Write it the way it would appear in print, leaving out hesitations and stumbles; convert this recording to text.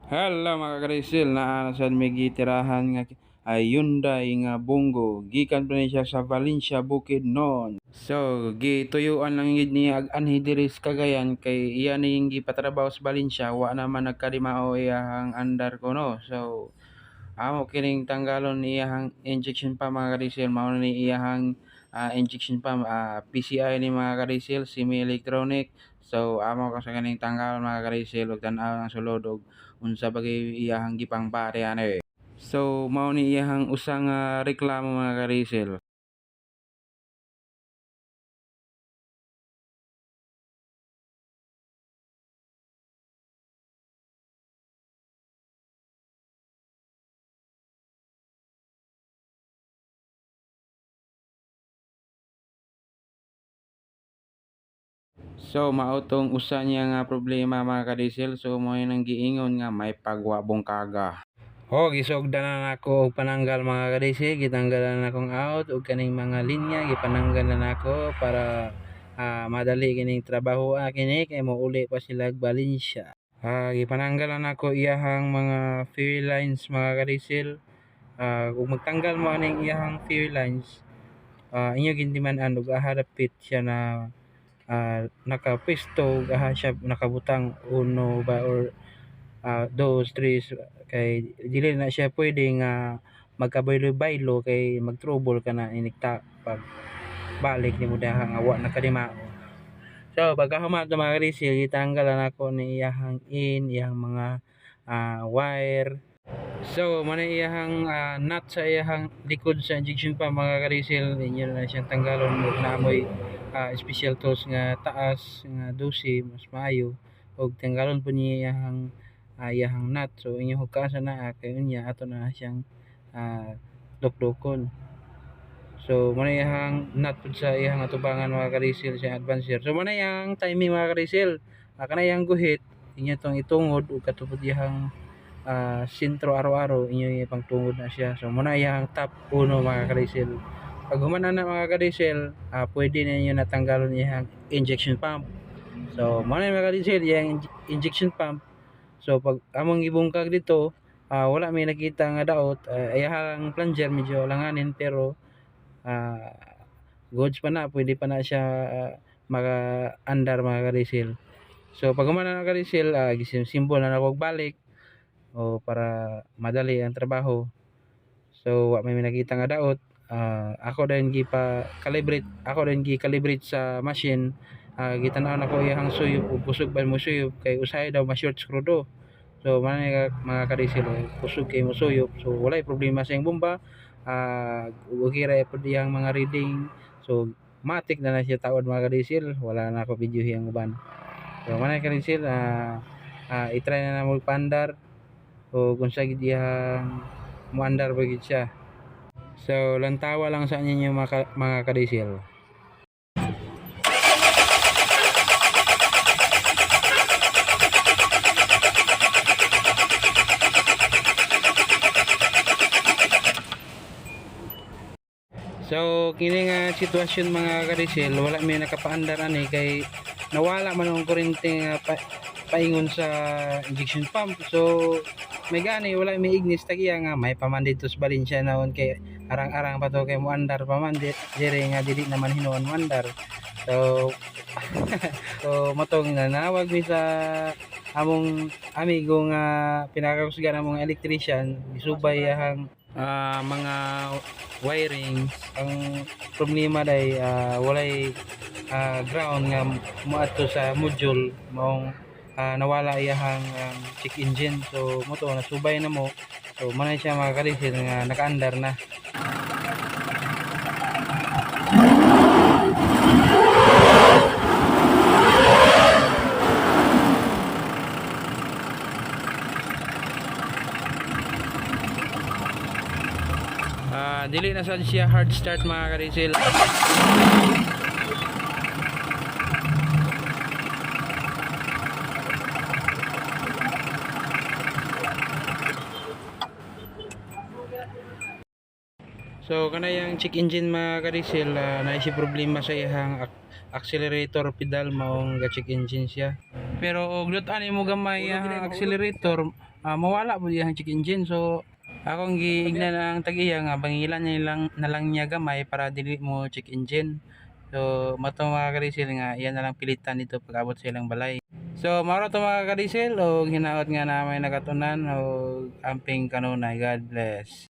Hello mga ka-Rizal, naa sa may gitirahan nga Hyundai nga Bongo gikan pa ni siya sa Valencia, Bukidnon. So gituyuan lang gid niya anhi diri sa Cagayan kay iya ning gipatrabaho sa Valencia, wa naman nagkadimao iyang andar ko no. So amo kining tanggalon iyang injection pa mga ka-Rizal, mao ni iyang injection pa PCI ni mga ka-Rizal, semi-electronic. So amo ka sa kaning tanggalon mga ka-Rizal ug tan-aw ang sulod ug unsa bagay iyahang gipangbari ani. So mao ni iyahang usa nga reklamo mga ka-Rizal. So mao tong usa niya nga problema mga ka-Rizal. So mao nang giingon nga may pagwabong kaga. Gisugdan na nako og pananggal mga ka-Rizal, gitanggalan na akong out ug kaning mga linya gipananggalan nako para madali kining trabaho kini kay mauli pa sila Valencia. Gipananggalan nako iyahang mga fuel lines mga ka-Rizal. Kung magtanggal mo aning iyahang fuel lines, inyo gintiman-an og aha dapit siya na nakapisto ug aha siya nakabutang uno ba or 2, 3 kay dili na siya pwede nga magkabaylo-baylo kay mag-trouble ka na inikta pag balik nimo daha nga wa nakadimao. So pagkahuman to mga ka-Rizal, gitanggalan ako ni iyahang iyang mga wire. So man iyahang nut sa iyahang likod sa injection pa mga ka-Rizal, inyo na siyang tanggalon ug naamoy special tools nga taas nga 12 mas maayo ug tanggalon po niya iyahang nut. So inyo hukaan sa naa kay unya ato na siyang dukdukon. So muna iyang nut pud sa iyang atubangan mga ka-Rizal sa advancer. So muna iyang timing mga ka-Rizal, kana iyang guhit inyo tong itungod ug katupod iyang sentro araw-araw inyo ipang tungod na siya. So muna iyang top 1 mga ka-Rizal. Pag humana na mga ka-Rizal, pwede na inyo natanggalon iyang injection pump. So muna mga ka-Rizal iyang injection pump. So pag among gibungkag dito, wala may nakita nga daot, iyang plunger medyo langanin pero goods pa na, pwede pa na siya maka-andar mga ka-Rizal. So pag humana na ka-Rizal, gisimbol na ako balik o para madali ang trabaho. So wa may nakita nga daot, ako din gi-calibrate sa machine. Gitan-aw nako iyang suyop ug kusog ba mo suyop kay usahay daw ma-short screw do. So man mga ka-Rizal, kusog kay mo suyop. So walay problema sa iyang bomba. Okay ra pud iyang mga reading. So matik na siya taod mga ka-Rizal, wala na ako video hiyang uban. So man ka-Rizal, i-try na mo pandar o kung sa gid iyang muandar ba gid siya. So lantawa lang sa inyo mga ka-Rizal. So kini nga sitwasyon mga ka-Rizal, wala may nakapaandar ani kay nawala man ang kuryente nga paingon sa injection pump. So may gani wala may ignis tagiya nga may paman dito sa Valencia naon kay arang-arang pa to kay muandar paman dire nga dili naman hinuon muandar. So so matong nanawag mi sa among amigo nga pinakakusgan among electrician, isubay ang mga wiring. Ang problema day walay ground nga moadto sa module maong nawala iyahang check engine. So mo to nasubay na mo. So man siya mga ka-Rizal nga nakaandar na. Dili na sad siya hard start mga ka-Rizal. So kanayang check engine mga ka-Rizal, na si problema sa iyang accelerator pedal maong ga check engine siya. Pero og lut ani mo gamay ang accelerator, mawala po diyang check engine. So akong giigna ng tag-iya nga bangilan niya lang na lang niya gamay para dili mo check engine. So mato mga kadisel nga iyan na lang pilitan dito pag abot sa ilang balay. So mao to mga kadisel og hinaot nga na may nagatunan og amping kanunay. God bless.